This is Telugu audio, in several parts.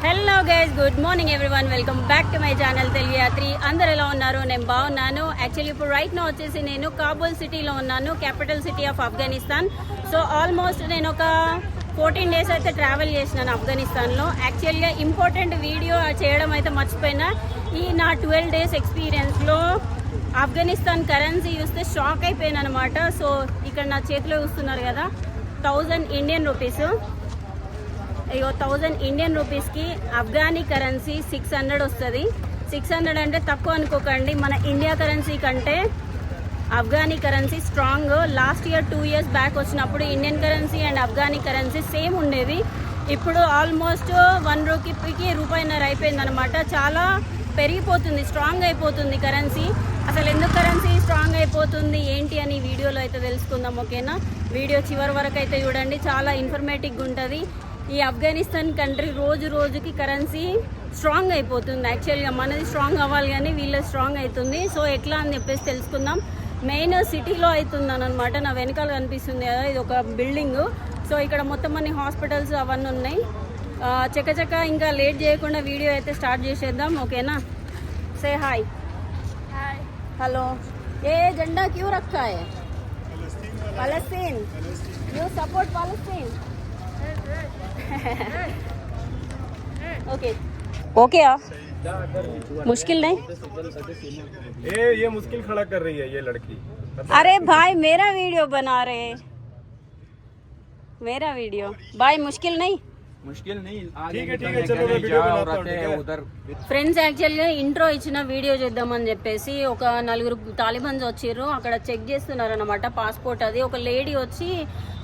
Hello guys, good morning everyone. Welcome back to my channel Telugu Yatri. అందరు ఎలా ఉన్నారు? నేను బాగున్నాను. యాక్చువల్లీ ఇప్పుడు రైట్ నా వచ్చేసి నేను కాబూల్ సిటీలో ఉన్నాను, capital city of Afghanistan. So almost నేను ఒక 14 డేస్ అయితే ట్రావెల్ చేసినాను ఆఫ్ఘనిస్తాన్లో. యాక్చువల్గా ఇంపార్టెంట్ వీడియో చేయడం అయితే మర్చిపోయినా. ఈ నా 12 డేస్ ఎక్స్పీరియన్స్లో ఆఫ్ఘనిస్తాన్ కరెన్సీ చూస్తే షాక్ అయిపోయాను అనమాట. సో ఇక్కడ నా చేతిలో చూస్తున్నారు కదా, 1000 ఇండియన్ రూపీస్. ఇగో 1000 ఇండియన్ రూపీస్కి ఆఫ్ఘనీ కరెన్సీ 600 వస్తుంది. 600 అంటే తక్కువ అనుకోకండి, మన ఇండియా కరెన్సీ కంటే Afghani currency strong. Last year 2 years back వచ్చినప్పుడు Indian currency and Afghani currency same ఉండేవి. ఇప్పుడు ఆల్మోస్ట్ 1 రూపీకి రూపాయిన్నర అయిపోయింది అనమాట. చాలా పెరిగిపోతుంది, స్ట్రాంగ్ అయిపోతుంది కరెన్సీ. అసలు ఎందుకు కరెన్సీ స్ట్రాంగ్ అయిపోతుంది ఏంటి అని వీడియోలో అయితే తెలుసుకుందాం, ఓకేనా? వీడియో చివరి వరకు అయితే చూడండి, చాలా ఇన్ఫర్మేటివ్గా ఉంటుంది. ఈ ఆఫ్ఘనిస్తాన్ కంట్రీ రోజు రోజుకి కరెన్సీ స్ట్రాంగ్ అయిపోతుంది. యాక్చువల్గా మనది స్ట్రాంగ్ అవ్వాలి కానీ వీళ్ళది స్ట్రాంగ్ అవుతుంది. సో ఎట్లా అని చెప్పేసి తెలుసుకుందాం. మెయిన్ సిటీలో అవుతుందని అనమాట. నా వెనకాల కనిపిస్తుంది కదా, ఇది ఒక బిల్డింగ్. సో ఇక్కడ మొత్తం అన్ని హాస్పిటల్స్ అవన్నీ ఉన్నాయి. చకచక ఇంకా లేట్ చేయకుండా వీడియో అయితే స్టార్ట్ చేసేద్దాం, ఓకేనా? Say hi. హలో. ఏ జెండా క్యూ రఖా హై? Palestine. You support Palestine? Okay okay मुश्किल नहीं. ये मुश्किल खड़ा कर रही है ये लड़की. अरे भाई मेरा वीडियो बना रहे, मेरा वीडियो भाई. मुश्किल नहीं ठीक है चलो मैं वीडियो बनाता हूं उधर. ఫ్రెండ్స్, యాక్చువల్గా ఇంట్రో ఇచ్చిన వీడియో చేద్దామని చెప్పేసి ఒక 4 తాలిబన్స్ వచ్చిర్రు. అక్కడ చెక్ చేస్తున్నారు అనమాట పాస్పోర్ట్. అది ఒక లేడీ వచ్చి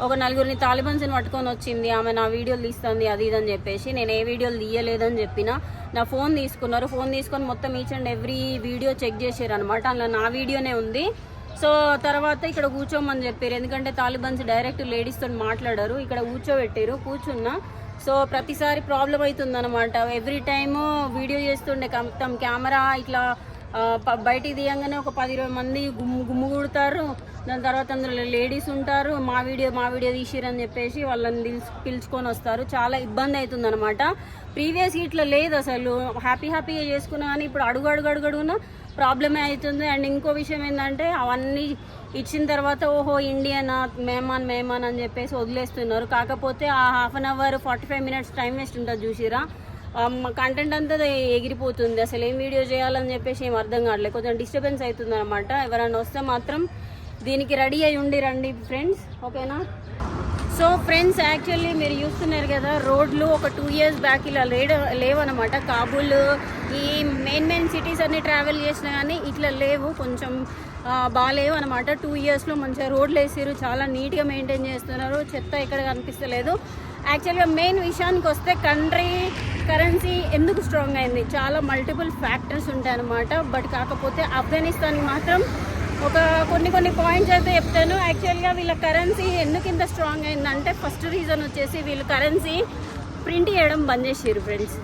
ఒక 4 తాలిబన్స్ని పట్టుకొని వచ్చింది. ఆమె నా వీడియోలు తీస్తుంది అది ఇదని చెప్పేసి. నేను ఏ వీడియోలు తీయలేదని చెప్పిన. నా ఫోన్ తీసుకున్నారు. ఫోన్ తీసుకొని మొత్తం each and every video check చేసారు అనమాట. అందులో నా వీడియోనే ఉంది. సో తర్వాత ఇక్కడ కూర్చోమని చెప్పారు, ఎందుకంటే తాలిబన్స్ డైరెక్ట్ లేడీస్తో మాట్లాడారు. ఇక్కడ కూర్చోబెట్టారు, కూర్చున్నా. సో ప్రతిసారి ప్రాబ్లం అవుతుంది అనమాట. ఎవ్రీ టైము వీడియో చేస్తుండే మొత్తం కెమెరా ఇట్లా బయటికి తీయంగానే ఒక 10-20 మంది గుమ్ముగూడతారు. దాని తర్వాత అందులో లేడీస్ ఉంటారు. మా వీడియో తీసిరని చెప్పేసి వాళ్ళని పిలుచుకొని వస్తారు. చాలా ఇబ్బంది అవుతుంది అనమాట. ప్రీవియస్ ఇట్లా లేదు అసలు, హ్యాపీగా చేసుకున్నా కానీ ఇప్పుడు అడుగున ప్రాబ్లమే అవుతుంది. అండ్ ఇంకో విషయం ఏంటంటే అవన్నీ ఇచ్చిన తర్వాత ఓహో ఇండియన్ మేమాన్ అని చెప్పేసి వదిలేస్తున్నారు. కాకపోతే ఆ half an hour 45 minutes time waste ఉంటుంది చూసిరా. కంటెంట్ అంతా ఎగిరిపోతుంది. అసలు ఏం వీడియో చేయాలని చెప్పేసి ఏం అర్థం కావట్లేదు. కొంచెం డిస్టర్బెన్స్ అవుతుంది అనమాట. ఎవరైనా వస్తే మాత్రం దీనికి రెడీ అయ్యి రండి ఫ్రెండ్స్, ఓకేనా? సో ఫ్రెండ్స్, యాక్చువల్లీ మీరు చూస్తున్నారు కదా, రోడ్లు ఒక 2 ఇయర్స్ బ్యాక్ ఇలా లేవన్నమాట. కాబూల్ ఈ మెయిన్ సిటీస్ అన్ని ట్రావెల్ చేసినా కానీ ఇట్లా లేవు, కొంచెం బాగాలేవు అనమాట. 2 ఇయర్స్లో మంచిగా రోడ్లు వేసారు, చాలా నీట్గా మెయింటైన్ చేస్తున్నారు. చెత్త ఎక్కడ కనిపిస్తలేదు. యాక్చువల్గా మెయిన్ విషయానికి వస్తే కంట్రీ కరెన్సీ ఎందుకు స్ట్రాంగ్ అయింది, చాలా మల్టిపుల్ ఫ్యాక్టర్స్ ఉంటాయి అన్నమాట. బట్ కాకపోతే ఆఫ్ఘనిస్తాన్కి మాత్రం ఒక కొన్ని పాయింట్స్ అయితే చెప్తాను. యాక్చువల్గా వీళ్ళ కరెన్సీ ఎందుకు ఇంత స్ట్రాంగ్ అయిందంటే ఫస్ట్ రీజన్ వచ్చేసి వీళ్ళు కరెన్సీ ప్రింట్ చేయడం బంద్ చేసారు ఫ్రెండ్స్.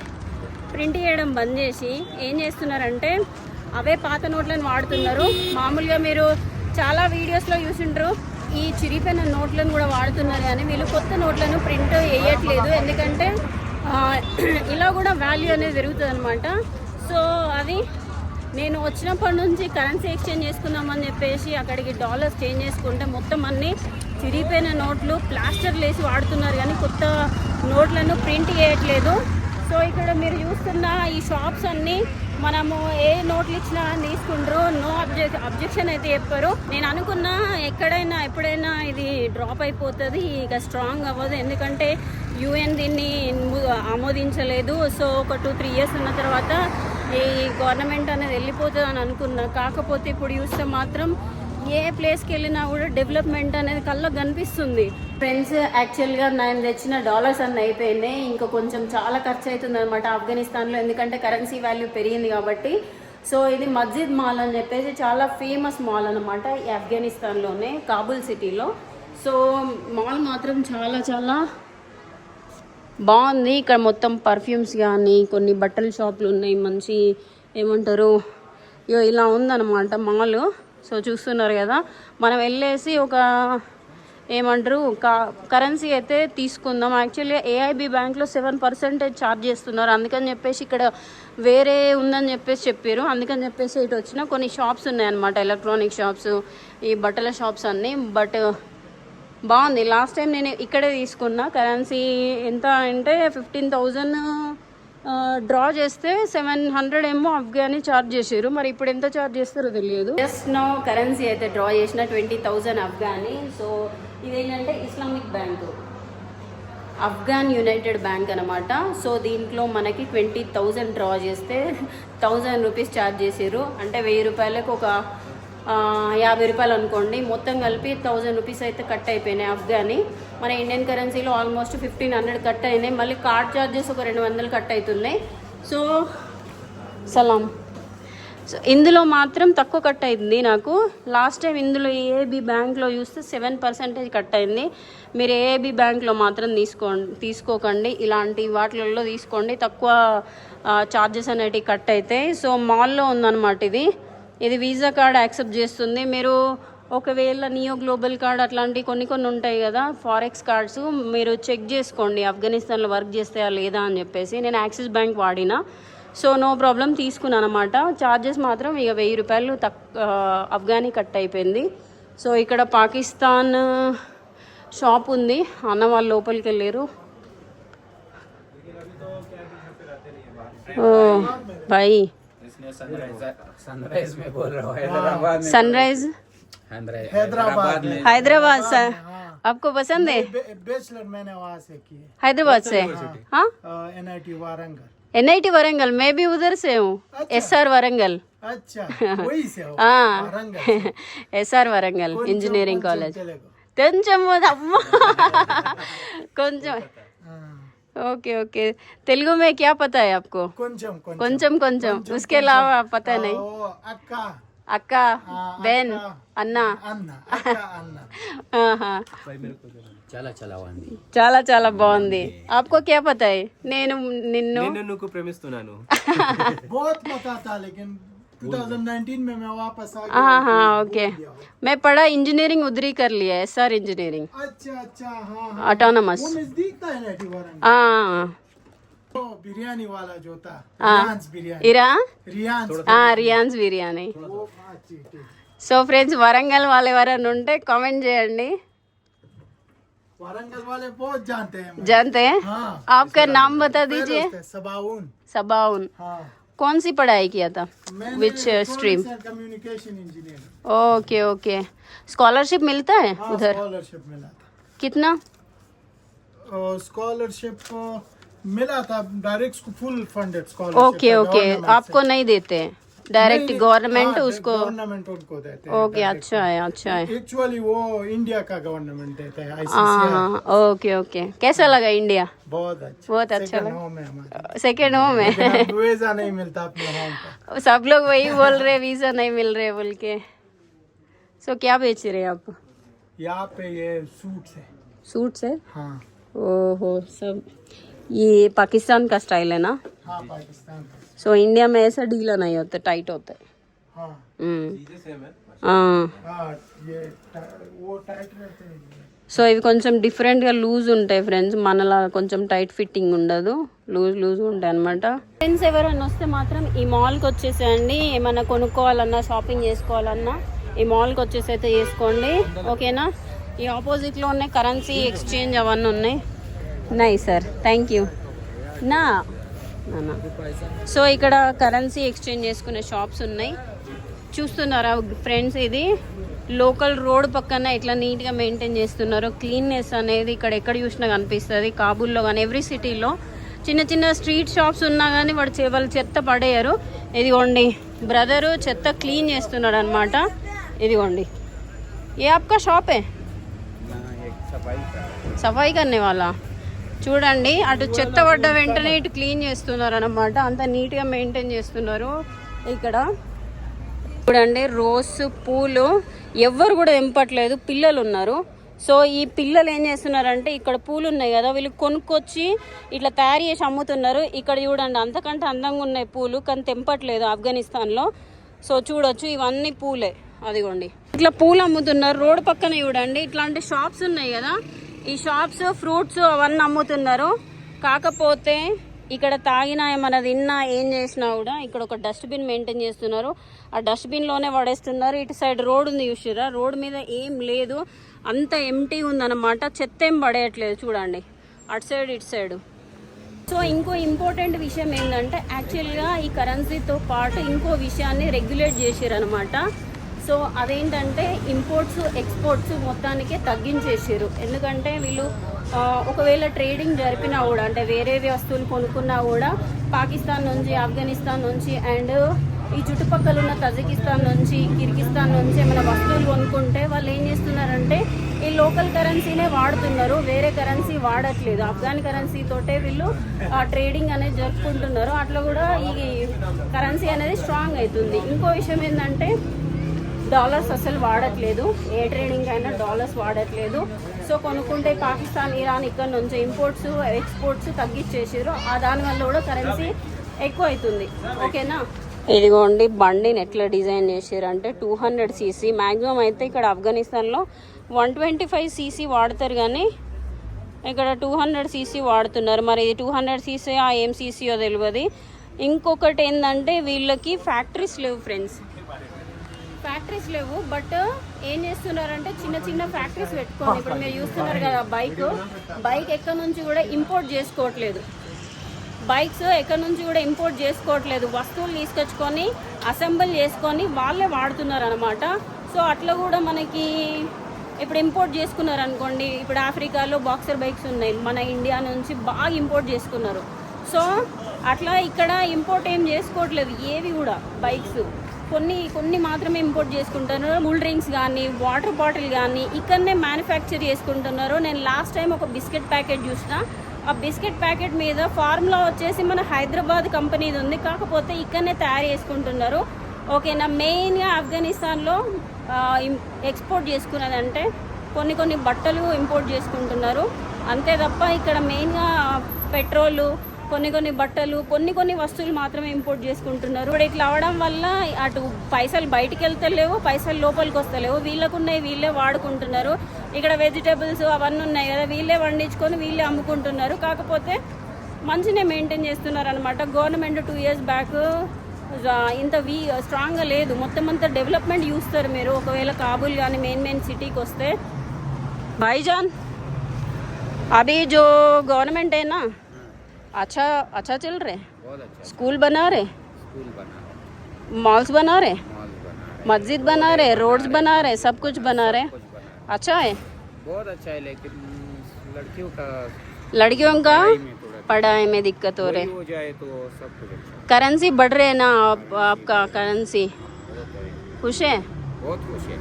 ప్రింట్ చేయడం బంద్ చేసి ఏం చేస్తున్నారంటే అవే పాత నోట్లను వాడుతున్నారు. మామూలుగా మీరు చాలా వీడియోస్లో చూసింటారు, ఈ చిరిగిపోయిన నోట్లను కూడా వాడుతున్నారు. కానీ వీళ్ళు కొత్త నోట్లను ప్రింట్ వేయట్లేదు, ఎందుకంటే ఇలా కూడా వాల్యూ అనేది పెరుగుతుంది అనమాట. సో అది నేను వచ్చినప్పటి నుంచి కరెన్సీ ఎక్స్చేంజ్ చేసుకుందామని చెప్పేసి అక్కడికి డాలర్స్ చేంజ్ చేసుకుంటే మొత్తం అన్నీ చిరిగిపోయిన నోట్లు ప్లాస్టర్లు వేసి వాడుతున్నారు, కానీ కొత్త నోట్లను ప్రింట్ చేయట్లేదు. సో ఇక్కడ మీరు చూస్తున్న ఈ షాప్స్ అన్నీ మనము ఏ నోట్లు ఇచ్చినా తీసుకుంటారు, నో అబ్జెక్షన్ అయితే చెప్పారు. నేను అనుకున్నా ఎప్పుడైనా ఇది డ్రాప్ అయిపోతుంది, ఇక స్ట్రాంగ్ అవ్వదు, ఎందుకంటే UN దీన్ని ఆమోదించలేదు. సో ఒక 2-3 ఇయర్స్ ఉన్న తర్వాత ఈ గవర్నమెంట్ అనేది వెళ్ళిపోతుంది అని అనుకున్నా. కాకపోతే ఇప్పుడు చూస్తే మాత్రం ఏ ప్లేస్కి వెళ్ళినా కూడా డెవలప్మెంట్ అనేది కళ్ళకు కనిపిస్తుంది ఫ్రెండ్స్. యాక్చువల్గా నేను తెచ్చిన డాలర్స్ అన్నీ అయిపోయినాయి, ఇంకా కొంచెం చాలా ఖర్చు అవుతుంది అనమాట ఆఫ్ఘనిస్తాన్లో, ఎందుకంటే కరెన్సీ వాల్యూ పెరిగింది కాబట్టి. సో ఇది మస్జిద్ మాల్ అని చెప్పేసి చాలా ఫేమస్ మాల్ అనమాట ఈ ఆఫ్ఘనిస్తాన్లోనే, కాబూల్ సిటీలో. సో మాల్ మాత్రం చాలా బాగుంది. ఇక్కడ మొత్తం పర్ఫ్యూమ్స్ కానీ కొన్ని బట్టల షాపులు ఉన్నాయి, మంచి ఏమంటారు ఇలా ఉందన్నమాట మాల్. సో చూస్తున్నారు కదా, మనం వెళ్ళేసి ఒక ఏమంటారు కరెన్సీ అయితే తీసుకుందాం. యాక్చువల్లీ ఏఐబి బ్యాంక్లో 7% ఛార్జ్ చేస్తున్నారు. అందుకని చెప్పేసి ఇక్కడ వేరే ఉందని చెప్పారు. అందుకని చెప్పేసి ఇటు వచ్చిన కొన్ని షాప్స్ ఉన్నాయన్నమాట, ఎలక్ట్రానిక్ షాప్స్, ఈ బట్టల షాప్స్ అన్నీ. బట్ బాగుంది. లాస్ట్ టైం నేను ఇక్కడే తీసుకున్నా. కరెన్సీ ఎంత అంటే 15,000 డ్రా చేస్తే 700 ఏమో అఫ్ఘానీ ఛార్జ్ చేసారు. మరి ఇప్పుడు ఎంత ఛార్జ్ చేస్తారో తెలియదు. జస్ట్ నో కరెన్సీ అయితే డ్రా చేసిన 20,000 అఫ్ఘానీ. సో ఇదేంటంటే Islamic bank, Afghan United bank అనమాట. సో దీంట్లో మనకి 20,000 డ్రా చేస్తే 1000 రూపీస్ ఛార్జ్ చేసారు. అంటే 1000 రూపాయలకు ఒక 50 రూపాయలు అనుకోండి. మొత్తం కలిపి 1000 రూపీస్ అయితే కట్ అయిపోయినాయి అఫ్ఘానీ. మన ఇండియన్ కరెన్సీలో ఆల్మోస్ట్ 1500 కట్ అయినాయి. మళ్ళీ కార్డ్ ఛార్జెస్ ఒక 200 కట్ అవుతున్నాయి. సో సలాం. సో ఇందులో మాత్రం తక్కువ కట్ అయింది నాకు. లాస్ట్ టైం ఇందులో ఏఏబి బ్యాంక్లో చూస్తే 7% కట్ అయింది. మీరు ఏఏబి బ్యాంక్లో మాత్రం తీసుకోకండి, ఇలాంటి వాటిలలో తీసుకోండి, తక్కువ ఛార్జెస్ అనేటివి కట్ అవుతాయి. సో మాల్లో ఉందన్నమాట ఇది వీసా కార్డ్ యాక్సెప్ట్ చేస్తుంది. మీరు ఒకవేళ నియో గ్లోబల్ కార్డ్ అట్లాంటివి కొన్ని ఉంటాయి కదా, ఫారెక్స్ కార్డ్స్, మీరు చెక్ చేసుకోండి ఆఫ్ఘనిస్తాన్లో వర్క్ చేస్తాయా లేదా అని చెప్పేసి. నేను యాక్సిస్ బ్యాంక్ వాడినా, సో నో ప్రాబ్లం తీసుకున్నాను అనమాట. ఛార్జెస్ మాత్రం ఇక 1000 రూపాయలు అఫ్ఘానీ కట్ అయిపోయింది. సో ఇక్కడ పాకిస్తాన్ షాప్ ఉంది. అన్న వాళ్ళు లోపలికి వెళ్ళారు. ఓ భాయ్ सनराइज में बोल रहा हूँ, हैदराबाद में। सनराइज हैदराबाद सर, आपको पसंद है? बैचलर मैंने वहाँ से की है, हैदराबाद से? हाँ, NIT वारंगल। NIT वारंगल, मैं भी उधर से हूँ। SR वारंगल। अच्छा, वही से हो? हाँ, Warangal. SR Warangal engineering college. కొంచెం అమ్మా కొంచెం ओके ओके. तेलुगु में क्या पता है आपको? కొంచెం కొంచెం. उसके अलावा पता नहीं. అక్క, బెన్, అన్న. చాలా చాలా బాగుంది. आपको क्या पता है? నేను నువ్వు ప్రేమిస్తున్నాను. बहुत पता था लेकिन 2019 में मैं वापस आ गया. हाँ हाँ ओके. मैं पढ़ा इंजीनियरिंग उधर ही कर लिया, SR इंजीनियरिंग. अच्छा हाँ ऑटोनोमस. वो नजदीक था NIT वारंगल. हाँ तो बिरयानी वाला जो था, हाँ. रियांस बिरयानी. రియాన్స్ బిర్యానీ. वो हाँ, ठीक. సో ఫ్రెండ్స్, వరంగల్ వాళ్ళు ఎవరైనా ఉంటే కామెంట్ చేయండి. वारंगल वाले बहुत जानते हैं मुझे. जानते हैं? हाँ. आपका नाम बता दीजिए. सबाउन. सबाउन. हाँ. कौन सी पढ़ाई किया था? विच stream? Communication engineer. Okay okay. Scholarship मिलता है हाँ, उधर? स्कॉलरशिप मिला था. कितना? स्कॉलरशिप मिला था, direct full funded scholarship. Okay okay. आपको नहीं देते डायरेक्ट, गवर्नमेंट उसको? गवर्नमेंट उनको देते हैं. ओके, अच्छा है अच्छा है. एक्चुअली वो इंडिया का गवर्नमेंट देता है, ICCI. हाँ ओके ओके. कैसा लगा इंडिया? बहुत अच्छा. बहुत अच्छा Second लगा. home है हमारा. सेकेंड होम है. वीजा नहीं मिलता अपने होम का. सब लोग वही बोल रहे, वीजा नहीं मिल रहे बोल के. सो क्या बेच रहे हैं आप? यहाँ पे ये सूट है. सूट है? हाँ ओहो, सब ये पाकिस्तान का स्टाइल है ना? हाँ, पाकिस्तान का. सो इंडिया में ऐसा ढीला नहीं होता, टाइट होता है. हाँ हाँ. हाँ, ये वो टाइट रहते हैं. సో ఇవి కొంచెం డిఫరెంట్గా లూజ్ ఉంటాయి ఫ్రెండ్స్, మనలా కొంచెం టైట్ ఫిట్టింగ్ ఉండదు, లూజ్ ఉంటాయి అనమాట. ఫ్రెండ్స్ ఎవరైనా వస్తే మాత్రం ఈ మాల్కి వచ్చేసేయండి. ఏమైనా కొనుక్కోవాలన్నా, షాపింగ్ చేసుకోవాలన్నా ఈ మాల్కి వచ్చేసి అయితే చేసుకోండి, ఓకేనా? ఈ ఆపోజిట్లోనే కరెన్సీ ఎక్స్చేంజ్ అవన్నీ ఉన్నాయి. నై సార్, థ్యాంక్ యూ. నా సో ఇక్కడ కరెన్సీ ఎక్స్చేంజ్ చేసుకునే షాప్స్ ఉన్నాయి, చూస్తున్నారా ఫ్రెండ్స్? ఇది లోకల్ రోడ్ పక్కన ఇట్లా నీట్గా మెయింటైన్ చేస్తున్నారు. క్లీన్నెస్ అనేది ఇక్కడ ఎక్కడ చూసినా కనిపిస్తుంది, కాబూల్లో కానీ ఎవ్రీ సిటీలో. చిన్న చిన్న స్ట్రీట్ షాప్స్ ఉన్నా కానీ వాళ్ళు చెత్త పడేయరు. ఇదిగోండి బ్రదరు చెత్త క్లీన్ చేస్తున్నాడు అనమాట. ఇదిగోండి, ఏ ఆప్కా షాప్ ఏ సఫాయి కర్నే వాళ్ళ. చూడండి, అటు చెత్త పడ్డ వెంటనే ఇటు క్లీన్ చేస్తున్నారు అనమాట. అంత నీట్గా మెయింటైన్ చేస్తున్నారు ఇక్కడ. చూడండి, రోజ్ పూలు ఎవ్వరు కూడా తెంపట్లేదు, పిల్లలు ఉన్నారు. సో ఈ పిల్లలు ఏం చేస్తున్నారంటే, ఇక్కడ పూలు ఉన్నాయి కదా, వీళ్ళు కొనుక్కొచ్చి ఇట్లా తయారు చేసి అమ్ముతున్నారు. ఇక్కడ చూడండి, అంతకంటే అందంగా ఉన్నాయి పూలు, కానీ తెంపట్లేదు ఆఫ్ఘనిస్తాన్లో. సో చూడొచ్చు, ఇవన్నీ పూలే అదిగోండి ఇట్లా పూలు అమ్ముతున్నారు రోడ్ పక్కన చూడండి. ఇట్లాంటి షాప్స్ ఉన్నాయి కదా, ఈ షాప్స్ ఫ్రూట్స్ అవన్నీ అమ్ముతున్నారు. కాకపోతే ఇక్కడ తాగినా ఏమన్నా తిన్నా ఏం చేసినా కూడా ఇక్కడ ఒక డస్ట్బిన్ మెయింటైన్ చేస్తున్నారు. ఆ డస్ట్బిన్లోనే పడేస్తున్నారు. ఇటు సైడ్ రోడ్ ఉంది చూసిరా, రోడ్ మీద ఏం లేదు, అంత ఎంటీ ఉందన్నమాట. చెత్త ఏం పడేయట్లేదు చూడండి, అటు సైడ్ ఇటు సైడ్. సో ఇంకో ఇంపార్టెంట్ విషయం ఏంటంటే యాక్చువల్గా ఈ కరెన్సీతో పాటు ఇంకో విషయాన్ని రెగ్యులేట్ చేసారనమాట. సో అదేంటంటే ఇంపోర్ట్స్ ఎక్స్పోర్ట్స్ మొత్తానికే తగ్గించేసారు. ఎందుకంటే వీళ్ళు ఒకవేళ ట్రేడింగ్ జరిపినా కూడా, అంటే వేరే వస్తువులు కొనుక్కున్నా కూడా పాకిస్తాన్ నుంచి, ఆఫ్ఘనిస్తాన్ నుంచి అండ్ ఈ చుట్టుపక్కల ఉన్న తజికిస్తాన్ నుంచి, కిర్గిస్తాన్ నుంచి ఏమైనా వస్తువులు కొనుక్కుంటే వాళ్ళు ఏం చేస్తున్నారంటే ఈ లోకల్ కరెన్సీనే వాడుతున్నారు, వేరే కరెన్సీ వాడట్లేదు. ఆఫ్ఘాన్ కరెన్సీ తోటే వీళ్ళు ట్రేడింగ్ అనేది జరుపుకుంటున్నారు. అట్లా కూడా ఈ కరెన్సీ అనేది స్ట్రాంగ్ అవుతుంది. ఇంకో విషయం ఏంటంటే డాలర్స్ అసలు వాడట్లేదు, ఏ ట్రేడింగ్ అయినా డాలర్స్ వాడట్లేదు. సో కొనుక్కుంటే పాకిస్తాన్, ఇరాన్ ఇక్కడ నుంచి ఇంపోర్ట్స్ ఎక్స్పోర్ట్స్ తగ్గించేసారు. దానివల్ల కూడా కరెన్సీ ఎక్కువ అవుతుంది. ఓకేనా, ఇదిగోండి బండిని ఎట్లా డిజైన్ చేసారు అంటే 200 cc. మ్యాక్సిమం అయితే ఇక్కడ ఆఫ్ఘనిస్తాన్లో 125 cc వాడతారు, కానీ ఇక్కడ 200 cc వాడుతున్నారు. మరి ఇది 200 cc ఏం cc తెలియదు. ఇంకొకటి ఏంటంటే వీళ్ళకి ఫ్యాక్టరీస్ లేవు ఫ్రెండ్స్, ఫ్యాక్టరీస్ లేవు. బట్ ఏం చేస్తున్నారంటే చిన్న చిన్న ఫ్యాక్టరీస్ పెట్టుకొని, ఇప్పుడు మీరు చూస్తున్నారు కదా బైక్ ఎక్కడి నుంచి కూడా ఇంపోర్ట్ చేసుకోవట్లేదు, బైక్స్ ఎక్కడి నుంచి కూడా ఇంపోర్ట్ చేసుకోవట్లేదు, వస్తువులు తీసుకొచ్చుకొని అసెంబుల్ చేసుకొని వాళ్ళే వాడుతున్నారు అనమాట. సో అట్లా కూడా మనకి ఇప్పుడు ఇంపోర్ట్ చేసుకున్నారు అనుకోండి, ఇప్పుడు ఆఫ్రికాలో బాక్సర్ బైక్స్ ఉన్నాయి, మన ఇండియా నుంచి బాగా ఇంపోర్ట్ చేసుకున్నారు. సో అట్లా ఇక్కడ ఇంపోర్ట్ ఏం చేసుకోవట్లేదు ఏవి కూడా, బైక్స్ కొన్ని మాత్రమే ఇంపోర్ట్ చేసుకుంటున్నారు. కూల్ డ్రింక్స్ కానీ వాటర్ బాటిల్ కానీ ఇక్కడనే మ్యానుఫ్యాక్చర్ చేసుకుంటున్నారు. నేను లాస్ట్ టైం ఒక బిస్కెట్ ప్యాకెట్ చూసిన, ఆ బిస్కెట్ ప్యాకెట్ మీద ఫార్ములా వచ్చేసి మన హైదరాబాద్ కంపెనీది ఉంది, కాకపోతే ఇక్కడనే తయారు చేసుకుంటున్నారు. ఓకేనా, మెయిన్గా ఆఫ్ఘనిస్తాన్లో ఎక్స్పోర్ట్ చేసుకున్నదంటే కొన్ని బట్టలు ఇంపోర్ట్ చేసుకుంటున్నారు అంతే తప్ప ఇక్కడ మెయిన్గా పెట్రోలు, కొన్ని బట్టలు, కొన్ని వస్తువులు మాత్రమే ఇంపోర్ట్ చేసుకుంటున్నారు. ఇప్పుడు ఇట్లా అవడం వల్ల అటు పైసలు బయటికి వెళ్తలేవు, పైసలు లోపలికి వస్తలేవు, వీళ్ళకున్నాయి వీళ్ళే వాడుకుంటున్నారు. ఇక్కడ వెజిటేబుల్స్ అవన్నీ ఉన్నాయి కదా, వీళ్ళే పండించుకొని వీళ్ళే అమ్ముకుంటున్నారు. కాకపోతే మంచిగా మెయింటైన్ చేస్తున్నారు అనమాట. గవర్నమెంట్ 2 years బ్యాక్ ఇంత స్ట్రాంగ్గా లేదు, మొత్తం అంతా డెవలప్మెంట్ చూస్తారు మీరు ఒకవేళ కాబూల్ కానీ మెయిన్ సిటీకి వస్తే. भाईजान अभी जो गवर्नमेंट है ना अच्छा चल रहे, स्कूल बना रहे, मॉल्स बना रहे, मस्जिद बना रहे, रोड्स बना रहे, सब कुछ बना रहे, अच्छा है, बहुत अच्छा है. लेकिन लड़कियों का पढ़ाई में दिक्कत हो रही, हो जाए तो सब कुछ अच्छा. करेंसी बढ़ रहे ना, आपका करेंसी खुश है, बहुत खुश है.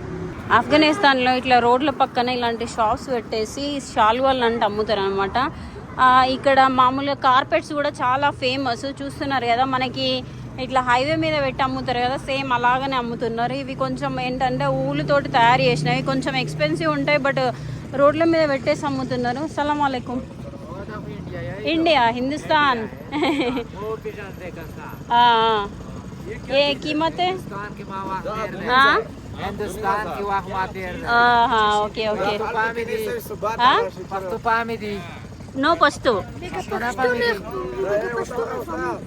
ఆఫ్ఘనిస్తాన్లో ఇట్లా రోడ్ల పక్కన ఇలాంటి షాప్స్ పెట్టేసి శాలువాలు అంటే అమ్ముతారు అనమాట. ఇక్కడ మామూలుగా కార్పెట్స్ కూడా చాలా ఫేమస్, చూస్తున్నారు కదా మనకి ఇట్లా హైవే మీద పెట్టి అమ్ముతారు కదా, సేమ్ అలాగనే అమ్ముతున్నారు. ఇవి కొంచెం ఏంటంటే ఊలుతోటి తయారు చేసినవి, కొంచెం ఎక్స్పెన్సివ్ ఉంటాయి, బట్ రోడ్ల మీద పెట్టేసి అమ్ముతున్నారు. సలాం వాలేకుం. ఇండియా, హిందుస్థాన్. ఏ कीमत है? Hindustan ki wahmatir. Okay okay. Pastu pamidi. No pastu.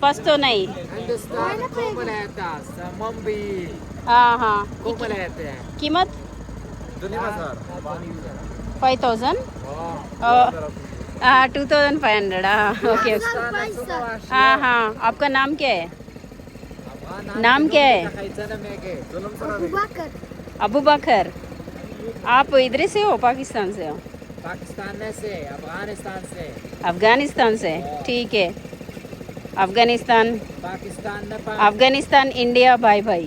Pastu nahi. Hindustan ko maleta, Mumbai. Ko malete. कीमत 5,000. 2,500. ओके. आपका नाम क्या है? नाम क्या है? अबू बकर. आप इधर से हो, पाकिस्तान से हो? पाकिस्तान से, अफगानिस्तान से. अफगानिस्तान से, ठीक है. Afghanistan, Afghanistan, India, bye bye.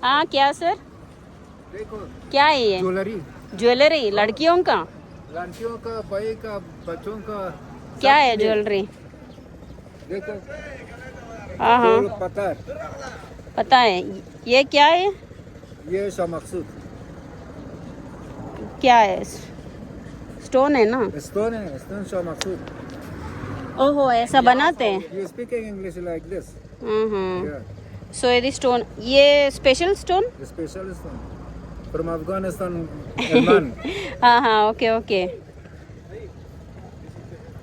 हाँ क्या सर, क्या है ये? ज्वेलरी लड़कियों का भाई का, बच्चों का. क्या है ज्वेलरी? देखो, हाँ पता है. ये क्या है? ये मकसूद क्या है? स्टोन है ना? स्टोन है, स्टोन शो मकसूद. ओहो, ऐसा बनाते हैं. You speaking English like this? So ఇది స్టోన్ ये special stone special stone from Afghanistan. Elman. हाँ हाँ ओके ओके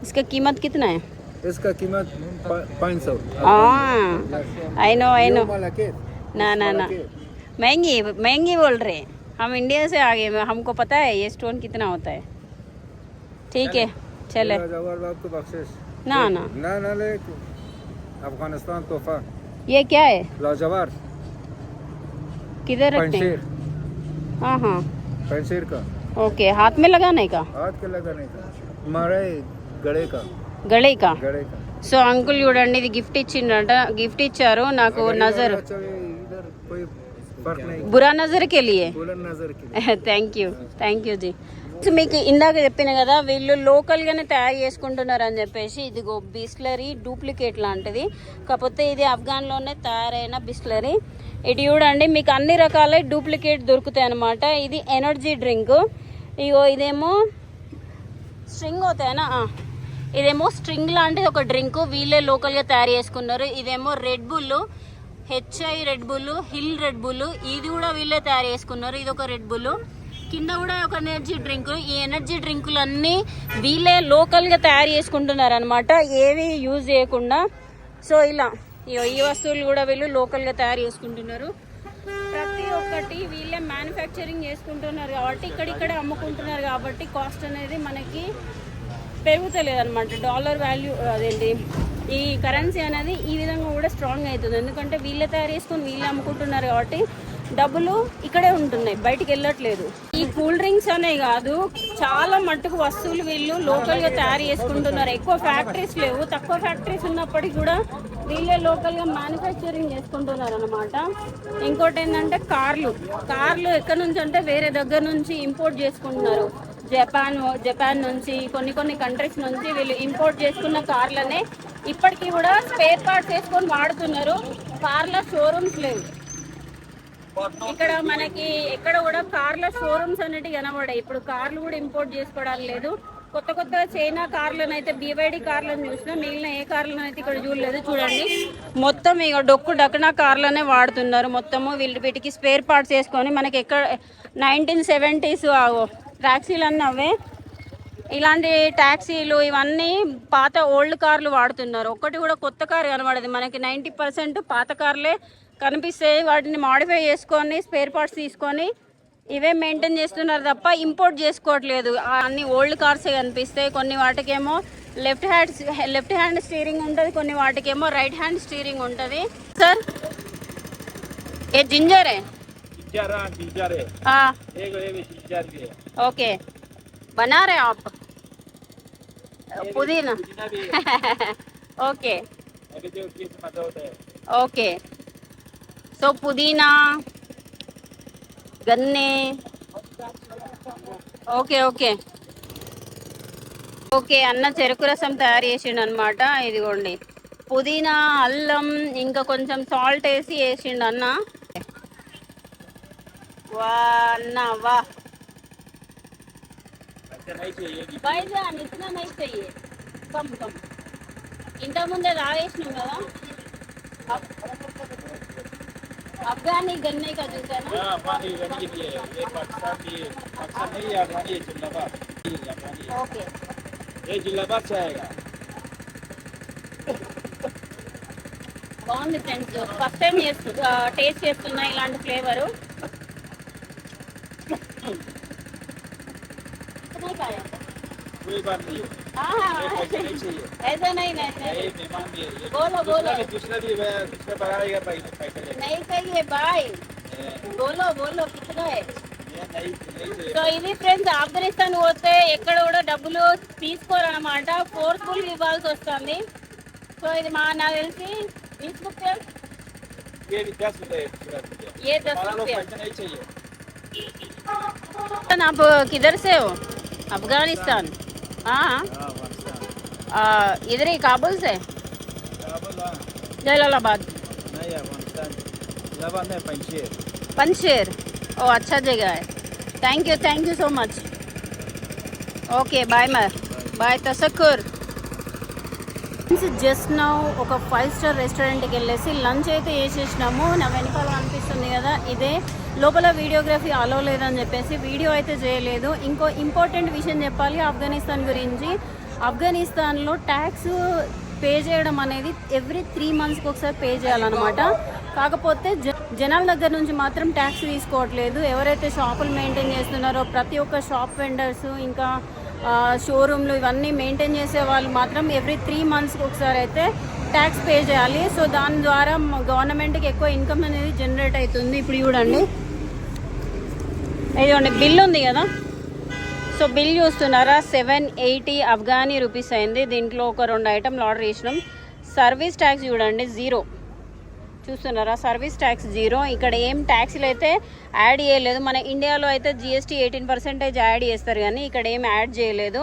इसका कीमत कितना है इसका कीमत 500. हाँ आई नो वाला के ना ना ना महंगी महंगी बोल रहे हैं हम इंडिया से आ गए हमको पता है ये स्टोन कितना होता है ठीक है चले जवाहर बाब को बख्शिश. ना ना ना ले अफगानिस्तान तोहफा ये क्या है लाजवाब किधर रखते हैं पंशीर हाँ हाँ पंशीर का ओके हाथ में लगाने का हाथ के लगाने का हमारे गड़े का గళే కా गड़े का సో అంకుల్ చూడండి ఇది గిఫ్ట్ ఇచ్చిండ్రంట గిఫ్ట్ ఇచ్చారు నాకు నజర్ चले इधर कोई फर्क नहीं. బురా నజర్ కే లియే बुलंद नजर की థ్యాంక్ యూ జీ సో మీకు ఇందాక చెప్పిన కదా వీళ్ళు లోకల్గానే తయారు చేసుకుంటున్నారు అని చెప్పేసి ఇదిగో బిస్లరీ డూప్లికేట్ లాంటిది కాకపోతే ఇది ఆఫ్ఘన్లోనే తయారైన బిస్లరీ ఇటు చూడండి మీకు అన్ని రకాల డూప్లికేట్ దొరుకుతాయి అన్నమాట ఇది ఎనర్జీ డ్రింక్ ఇగో ఇదేమో స్ట్రింగ్ అవుతాయనా ఇదేమో స్ట్రింగ్ లాంటిది ఒక డ్రింక్ వీళ్ళే లోకల్గా తయారు చేసుకున్నారు ఇదేమో Red Bull HI Red Bull hill Red Bull ఇది కూడా వీళ్ళే తయారు చేసుకున్నారు ఇది ఒక రెడ్ బుల్ కింద కూడా ఒక ఎనర్జీ డ్రింక్ ఈ ఎనర్జీ డ్రింకులన్నీ వీళ్ళే లోకల్గా తయారు చేసుకుంటున్నారు అనమాట ఏవి యూజ్ చేయకుండా సో ఇలా ఈ వస్తువులు కూడా వీళ్ళు లోకల్గా తయారు చేసుకుంటున్నారు ప్రతి ఒక్కటి వీళ్ళే మ్యానుఫ్యాక్చరింగ్ చేసుకుంటున్నారు కాబట్టి ఇక్కడిక్కడే అమ్ముకుంటున్నారు కాబట్టి కాస్ట్ అనేది మనకి పెరుగుతలేదు అనమాట డాలర్ వాల్యూ అదేంటి ఈ కరెన్సీ అనేది ఈ విధంగా కూడా స్ట్రాంగ్ అవుతుంది ఎందుకంటే వీళ్ళే తయారు చేసుకొని వీళ్ళే అమ్ముకుంటున్నారు కాబట్టి డబ్బులు ఇక్కడే ఉంటున్నాయి బయటికి వెళ్ళట్లేదు ఈ కూల్ డ్రింక్స్ అనే కాదు చాలా మట్టుకు వస్తువులు వీళ్ళు లోకల్గా తయారు చేసుకుంటున్నారు ఎక్కువ ఫ్యాక్టరీస్ లేవు తక్కువ ఫ్యాక్టరీస్ ఉన్నప్పటికీ కూడా వీళ్ళే లోకల్గా మ్యానుఫ్యాక్చరింగ్ చేసుకుంటున్నారు అనమాట ఇంకోటి ఏంటంటే కార్లు ఎక్కడి నుంచి అంటే వేరే దగ్గర నుంచి ఇంపోర్ట్ చేసుకుంటున్నారు జపాన్ నుంచి కొన్ని కంట్రీస్ నుంచి వీళ్ళు ఇంపోర్ట్ చేసుకున్న కార్లనే ఇప్పటికీ కూడా స్పేర్ పార్ట్స్ వేసుకొని వాడుతున్నారు కార్ల షోరూమ్స్ లేవు ఇక్కడ మనకి ఎక్కడ కూడా కార్ల షోరూమ్స్ అనేవి కనబడాయి ఇప్పుడు కార్లు కూడా ఇంపోర్ట్ చేసుకోవడానికి లేదు కొత్త చైనా కార్లను అయితే BYD కార్లను చూసినా మిగిలిన ఏ కార్లను అయితే ఇక్కడ చూడలేదు చూడండి మొత్తం ఇక డొక్కున కార్లనే వాడుతున్నారు మొత్తము వీటికి స్పేర్ పార్ట్స్ వేసుకొని మనకి ఎక్కడ 1970s టాక్సీలు అన్నీ అవే ఇలాంటి టాక్సీలు ఇవన్నీ పాత ఓల్డ్ కార్లు వాడుతున్నారు ఒక్కటి కూడా కొత్త కారు కనబడదు మనకి 90% పాత కార్లే కనిపిస్తాయి వాటిని మాడిఫై చేసుకొని స్పేర్ పార్ట్స్ తీసుకొని ఇవే మెయింటైన్ చేస్తున్నారు తప్ప ఇంపోర్ట్ చేసుకోవట్లేదు అన్ని ఓల్డ్ కార్సే కనిపిస్తాయి కొన్ని వాటికేమో లెఫ్ట్ హ్యాండ్ స్టీరింగ్ ఉంటుంది కొన్ని వాటికేమో రైట్ హ్యాండ్ స్టీరింగ్ ఉంటుంది సార్ ఏ జింజర్ हाँ ओके बना रहे आप पुदीना ओके ओके सो पुदीना गन्ने ఓకే ఓకే ఓకే అన్న చెరుకు రసం తయారు చేసిండు అనమాట ఇదిగోండి పుదీనా అల్లం ఇంకా కొంచెం సాల్ట్ వేసి వేసిండు అన్న वाह अन्ना वाह भाईजान इतना नहीं चाहिए कम इंत मुंदे रावेशनम कदा अफगानी गन्ने का जूस है ना अफगानी गन्ने के लिए ये पाकिस्तान नहीं अफगानी जिंदाबाद ओके ये जिंदाबाद से आएगा బాగుంది ఫ్రెండ్స్ ఫస్ట్ టైం టేస్ట్ చేస్తున్నా ఇలాంటి ఫ్లేవరు कोई बात नहीं ऐसा नहीं बोलो दूसरा भी नहीं चाहिए भाई बोलो कितना है సో ఇది ఫ్రెండ్స్ ఆఫ్ఘనిస్తాన్ పోతే ఎక్కడ కూడా డబ్బులు తీసుకోరన్నమాట ఫోర్స్ఫుల్ ఇవ్వాల్సి వస్తుంది సో ఇది నాకు తెలిసి 20 रुपये ये 10 रुपये आप किधर से हो अफगानिस्तान हाँ इधर ही काबुल से जलालाबाद पंशेर ओ अच्छा जगह है thank you so much okay bye तशक्कुर జస్ట్ నౌ ఒక 5-స్టార్ రెస్టారెంట్కి వెళ్ళేసి లంచ్ అయితే వేసేసినాము. నా వెనకాల అనిపిస్తుంది కదా, ఇదే. లోపల వీడియోగ్రఫీ అలో లేదని చెప్పేసి వీడియో అయితే చేయలేదు. ఇంకో ఇంపార్టెంట్ విషయం చెప్పాలి ఆఫ్ఘనిస్తాన్ గురించి. ఆఫ్ఘనిస్తాన్లో ట్యాక్స్ పే చేయడం అనేది ఎవ్రీ 3 మంత్స్కి ఒకసారి పే చేయాలన్నమాట. కాకపోతే జనాల దగ్గర నుంచి మాత్రం ట్యాక్స్ తీసుకోవట్లేదు. ఎవరైతే షాపులు మెయింటైన్ చేస్తున్నారో ప్రతి ఒక్క షాప్ వెండర్స్, ఇంకా షోరూమ్లు ఇవన్నీ మెయింటైన్ చేసే వాళ్ళు మాత్రం ఎవ్రీ 3 మంత్స్కి ఒకసారి అయితే ట్యాక్స్ పే చేయాలి. సో దాని ద్వారా గవర్నమెంట్కి ఎక్కువ ఇన్కమ్ అనేది జనరేట్ అవుతుంది. ఇప్పుడు చూడండి, ఇదిగోండి బిల్ ఉంది కదా. సో బిల్ చూస్తున్నారా, 780 ఆఫ్ఘనీ రూపీస్ అయింది. దీంట్లో ఒక 2 ఐటమ్లు ఆర్డర్ చేసినాం. సర్వీస్ ట్యాక్స్ చూడండి 0. చూస్తున్నారా, సర్వీస్ ట్యాక్స్ 0. ఇక్కడ ఏం ట్యాక్స్లు అయితే యాడ్ చేయలేదు. మన ఇండియాలో అయితే GST 18% యాడ్ చేస్తారు, కానీ ఇక్కడ ఏం యాడ్ చేయలేదు.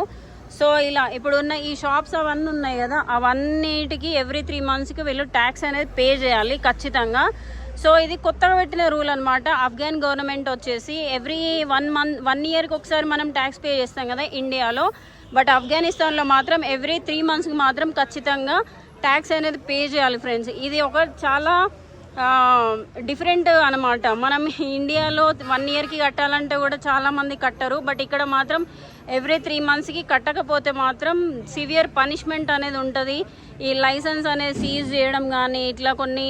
సో ఇలా ఇప్పుడున్న ఈ షాప్స్ అవన్నీ ఉన్నాయి కదా, అవన్నిటికి ఎవ్రీ 3 మంత్స్కి వీళ్ళు ట్యాక్స్ అనేది పే చేయాలి ఖచ్చితంగా. సో ఇది కొత్తగా పెట్టిన రూల్ అనమాట. ఆఫ్ఘన్ గవర్నమెంట్ వచ్చేసి ఎవ్రీ 1 ఇయర్కి ఒకసారి మనం ట్యాక్స్ పే చేస్తాం కదా ఇండియాలో, బట్ ఆఫ్ఘనిస్తాన్లో మాత్రం ఎవ్రీ 3 మంత్స్కి మాత్రం ఖచ్చితంగా ట్యాక్స్ అనేది పే చేయాలి ఫ్రెండ్స్. ఇది ఒక చాలా డిఫరెంట్ అనమాట. మనం ఇండియాలో 1 ఇయర్కి కట్టాలంటే కూడా చాలామంది కట్టరు, బట్ ఇక్కడ మాత్రం ఎవ్రీ 3 మంత్స్కి కట్టకపోతే మాత్రం సివియర్ పనిష్మెంట్ అనేది ఉంటుంది. ఈ లైసెన్స్ అనేది సీజ్ చేయడం కానీ ఇట్లా కొన్ని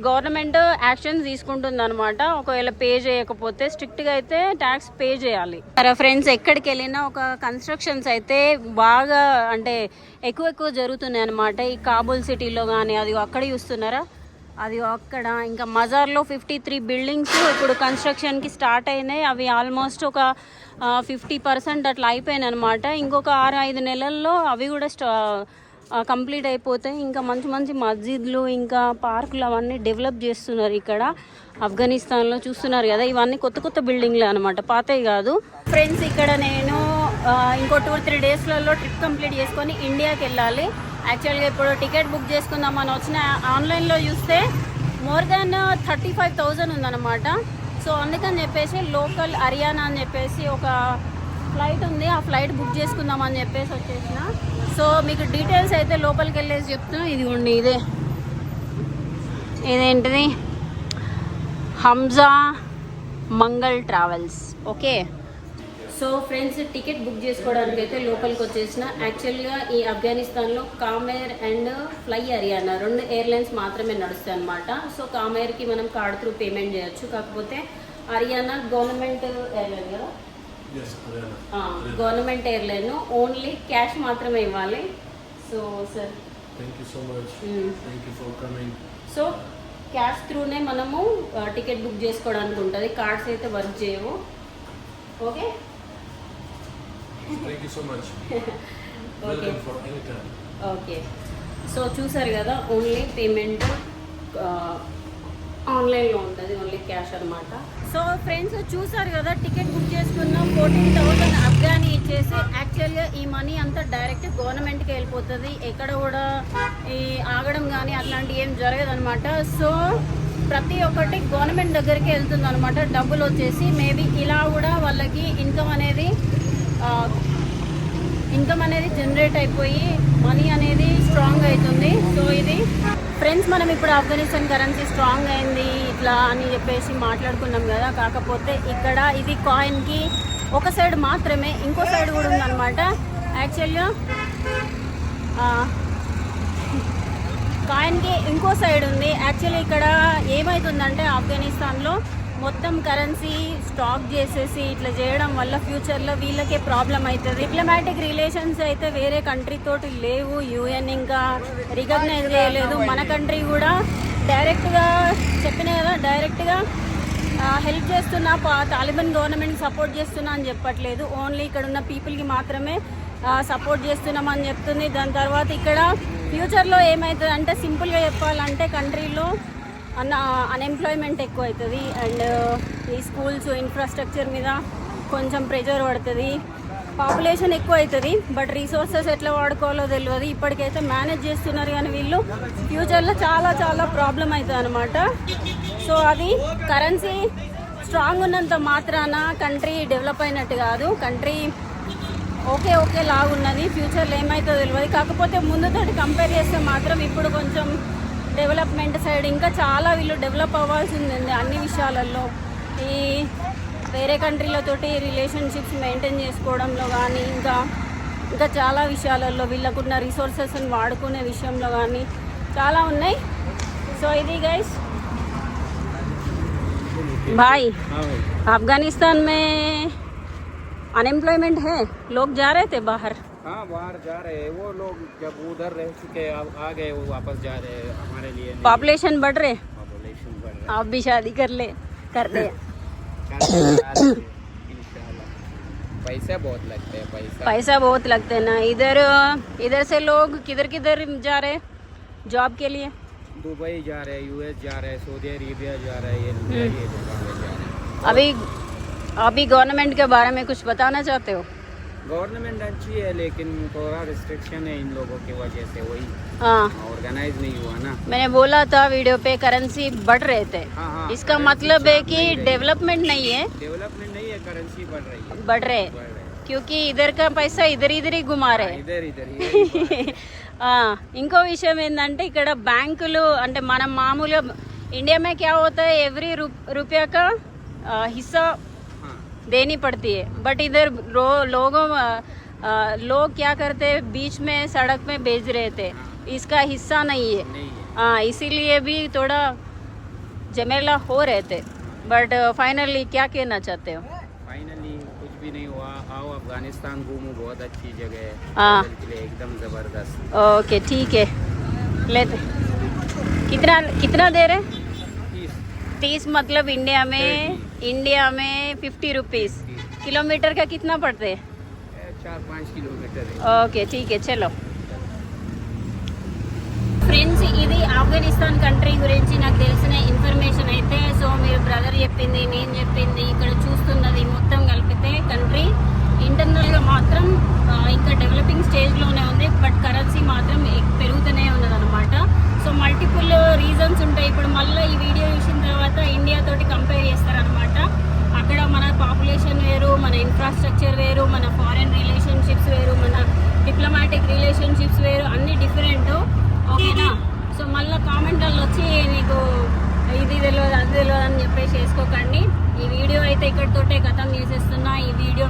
గవర్నమెంట్ యాక్షన్స్ తీసుకుంటుంది అనమాట. ఒకవేళ పే చేయకపోతే స్ట్రిక్ట్గా అయితే ట్యాక్స్ పే చేయాలి. ఫ్రెండ్స్, ఎక్కడికి వెళ్ళినా ఒక కన్స్ట్రక్షన్స్ అయితే బాగా అంటే ఎక్కువ జరుగుతున్నాయి అనమాట. ఈ కాబూల్ సిటీలో కానీ అది అక్కడ చూస్తున్నారా, అది అక్కడ. ఇంకా మజార్లో 53 బిల్డింగ్స్ ఇప్పుడు కన్స్ట్రక్షన్కి స్టార్ట్ అయినాయి. అవి ఆల్మోస్ట్ ఒక 50% అట్లా అయిపోయినాయి అనమాట. ఇంకొక 6-5 నెలల్లో అవి కూడా కంప్లీట్ అయిపోతాయి. ఇంకా మంచి మస్జిద్లు, ఇంకా పార్కులు అవన్నీ డెవలప్ చేస్తున్నారు ఇక్కడ ఆఫ్ఘనిస్తాన్లో. చూస్తున్నారు కదా, ఇవన్నీ కొత్త బిల్డింగ్లే అనమాట, పాతవి కాదు. ఫ్రెండ్స్, ఇక్కడ నేను ఇంకో 2-3 డేస్లలో ట్రిప్ కంప్లీట్ చేసుకొని ఇండియాకి వెళ్ళాలి. యాక్చువల్గా ఇప్పుడు టికెట్ బుక్ చేసుకుందామని వచ్చిన ఆన్లైన్లో చూస్తే మోర్ దాన్ 35,000 ఉందన్నమాట. సో అందుకని చెప్పేసి లోకల్ హర్యానా అని చెప్పేసి ఒక ఫ్లైట్ ఉంది, ఆ ఫ్లైట్ బుక్ చేసుకుందామని చెప్పేసి వచ్చేసిన. సో మీకు డీటెయిల్స్ అయితే లోపలికి వెళ్ళేసి చెప్తున్నా. ఇదిగోండి, ఇదేంటిది Hamza Mangal travels. Okay, so friends, ticket book చేసుకోవడానికి అయితే లోపలికి వచ్చేసిన. యాక్చువల్గా ఈ ఆఫ్ఘనిస్తాన్లో కామెయిర్ అండ్ ఫ్లై హర్యానా 2 ఎయిర్లైన్స్ మాత్రమే నడుస్తాయి అనమాట. సో కామెయిర్కి మనం కార్డ్ త్రూ పేమెంట్ చేయొచ్చు, కాకపోతే హర్యానా గవర్నమెంట్ ఎయిర్లైన్ కదా, గవర్నమెంట్ ఎయిర్లైన్, ఓన్లీ క్యాష్ మాత్రమే ఇవ్వాలి. So sir, thank you so much, thank you for coming. So cash త్రూనే మనము టికెట్ బుక్ చేసుకోవడానికి ఉంటుంది, కార్డ్స్ అయితే వర్క్ చేయవు. Okay, thank you so much. Okay for any time. Okay, so చూసారు కదా, ఓన్లీ పేమెంట్ ఆన్లైన్లో ఉంటుంది, ఓన్లీ క్యాష్ అనమాట. సో ఫ్రెండ్స్, చూసారు కదా, టికెట్ బుక్ చేసుకున్నాం 14,000 ఆఫ్ఘనీ ఇచ్చేసి. యాక్చువల్గా ఈ మనీ అంతా డైరెక్ట్ గవర్నమెంట్కి వెళ్ళిపోతుంది, ఎక్కడ కూడా ఈ ఆగడం కానీ అట్లాంటివి ఏం జరగదు అనమాట. సో ప్రతి ఒక్కటి గవర్నమెంట్ దగ్గరికి వెళ్తుంది అనమాట. డబ్బులు వచ్చేసి మేబీ ఇలా కూడా వాళ్ళకి ఇన్కమ్ అనేది జనరేట్ అయిపోయి మనీ అనేది స్ట్రాంగ్ అవుతుంది. సో ఇది ఫ్రెండ్స్, మనం ఇప్పుడు ఆఫ్ఘనిస్తాన్ కరెన్సీ స్ట్రాంగ్ అయింది ఇట్లా అని చెప్పేసి మాట్లాడుకున్నాం కదా. కాకపోతే ఇక్కడ ఇది కాయిన్కి ఒక సైడ్ మాత్రమే, ఇంకో సైడ్ కూడా ఉందన్నమాట. యాక్చువల్గా కాయిన్కి ఇంకో సైడ్ ఉంది. యాక్చువల్లీ ఇక్కడ ఏమవుతుందంటే ఆఫ్ఘనిస్తాన్లో మొత్తం కరెన్సీ స్టాక్ చేసేసి ఇట్లా చేయడం వల్ల ఫ్యూచర్లో వీళ్ళకే ప్రాబ్లం అవుతుంది. డిప్లొమాటిక్ రిలేషన్స్ అయితే వేరే కంట్రీ తోటి లేవు, UN ఇంకా రికగ్నైజ్ చేయలేదు. మన కంట్రీ కూడా డైరెక్ట్గా చెప్పిన కదా, డైరెక్ట్గా హెల్ప్ చేస్తున్నా, తాలిబాన్ గవర్నమెంట్కి సపోర్ట్ చేస్తున్నా అని చెప్పట్లేదు. ఓన్లీ ఇక్కడ ఉన్న పీపుల్కి మాత్రమే సపోర్ట్ చేస్తున్నామని చెప్తుంది. దాని తర్వాత ఇక్కడ ఫ్యూచర్లో ఏమవుతుంది అంటే, సింపుల్గా చెప్పాలంటే కంట్రీలో అన్ఎంప్లాయ్మెంట్ ఎక్కువ అవుతుంది అండ్ ఈ స్కూల్స్ ఇన్ఫ్రాస్ట్రక్చర్ మీద కొంచెం ప్రెషర్ పడుతుంది. పాపులేషన్ ఎక్కువ అవుతుంది, బట్ రిసోర్సెస్ ఎట్లా వాడుకోవాలో తెలియదు. ఇప్పటికైతే మేనేజ్ చేస్తున్నారు, కానీ వీళ్ళు ఫ్యూచర్లో చాలా ప్రాబ్లం అవుతుంది అనమాట. సో అది కరెన్సీ స్ట్రాంగ్ ఉన్నంత మాత్రాన కంట్రీ డెవలప్ అయినట్టు కాదు. కంట్రీ ఓకే ఓకే లాగున్నది. ఫ్యూచర్లో ఏమవుతుందో తెలియదు. కాకపోతే ముందుతోటి కంపేర్ చేస్తే మాత్రం ఇప్పుడు కొంచెం డెవలప్మెంట్ సైడ్ ఇంకా చాలా వీళ్ళు డెవలప్ అవ్వాల్సింది ఉంది అన్ని విషయాలలో. ఈ వేరే కంట్రీలతోటి రిలేషన్షిప్స్ మెయింటైన్ చేసుకోవడంలో కానీ ఇంకా చాలా విషయాలలో వీళ్ళకున్న రిసోర్సెస్ని వాడుకునే విషయంలో కానీ చాలా ఉన్నాయి. సో ఇది గైస్ भाई अफगानिस्तान में अनएम्प्लॉयमेंट है, लोग जा रहे थे बाहर. हाँ बाहर जा रहे हैं वो लोग, जब उधर रह चुके अब आ गए वो वापस जा रहे हैं. हमारे लिए पॉपुलेशन बढ़ रहे, पॉपुलेशन बढ़ रहा आप भी शादी कर ले करते हैं. है. पैसा बहुत लगते हैं. पैसा बहुत लगते हैं ना. इधर से लोग किधर जा रहे हैं जॉब के लिए? दुबई जा रहे हैं, यूएस जा रहे हैं, सऊदी अरेबिया जा रहे हैं, ये जगह जा रहे हैं. अभी गवर्नमेंट के बारे में कुछ बताना चाहते हो? गवर्नमेंट अच्छी है लेकिन थोड़ा रिस्ट्रिक्शन है इन लोगों की वजह से, वही हाँ ऑर्गेनाइज नहीं हुआ ना. मैंने बोला था वीडियो पे करेंसी बढ़ रहे थे. हाँ, इसका currency मतलब है कि नहीं रही. डेवलपमेंट नहीं है, डेवलपमेंट नहीं है, करेंसी बढ़ रही है. बढ़ रहे, क्योंकि इधर का पैसा इधर ही घुमा रहे. इधर ఇంకో విషయం ఏంటంటే ఇక్కడ బ్యాంకులు అంటే మనం మామూలుగా इंडिया में क्या होता है एवरी रुपया का हिस्सा देनी पड़ती है, बट इधर लोग क्या करते हैं बीच में सड़क में बेच रहे थे, इसका हिस्सा नहीं है. हाँ इसीलिए भी थोड़ा झमेला हो रहे थे. बट फाइनली क्या कहना चाहते हो? फाइनली कुछ भी नहीं हुआ. आओ अफगानिस्तान घूमो, बहुत अच्छी जगह है. हाँ. के लिए एकदम जबरदस्त. ओके ठीक है लेते. कितना दे रहे? 30 मतलब इंडिया में 50 रुपीज़. किलोमीटर का कितना पड़ते हैं? 4-5 किलोमीटर है. ఓకే ठीक है चलो. ఫ్రెండ్స్ ఇది ఆఫ్ఘనిస్తాన్ కంట్రీ గురించి నాకు తెలిసిన ఇన్ఫర్మేషన్ అయితే. సో మీరు బ్రదర్ చెప్పింది, నేను చెప్పింది, ఇక్కడ చూస్తున్నది మొత్తం కలిపితే కంట్రీ ఇంటర్నల్గా మాత్రం ఇంకా డెవలపింగ్ స్టేజ్లోనే ఉంది, బట్ కరెన్సీ మాత్రం పెరుగుతూనే ఉన్నదన్నమాట. సో మల్టిపుల్ రీజన్స్ ఉంటాయి. ఇప్పుడు మళ్ళీ ఈ వీడియో చూసిన తర్వాత ఇండియా తోటి కంపేర్ చేస్తారనమాట. అక్కడ మన పాపులేషన్ వేరు, మన ఇన్ఫ్రాస్ట్రక్చర్ వేరు, మన ఫారెన్ రిలేషన్షిప్స్ వేరు, మన డిప్లొమాటిక్ రిలేషన్షిప్స్ వేరు, అన్నీ డిఫరెంట్. ఓకేనా? సో మళ్ళీ కామెంట్లలో వచ్చి నీకు ఇది తెలియదు అది తెలియదు అని చెప్పేసి చేసుకోకండి. ఈ వీడియో అయితే ఇక్కడితోటే ఖతం చేసేస్తున్నా. ఈ వీడియో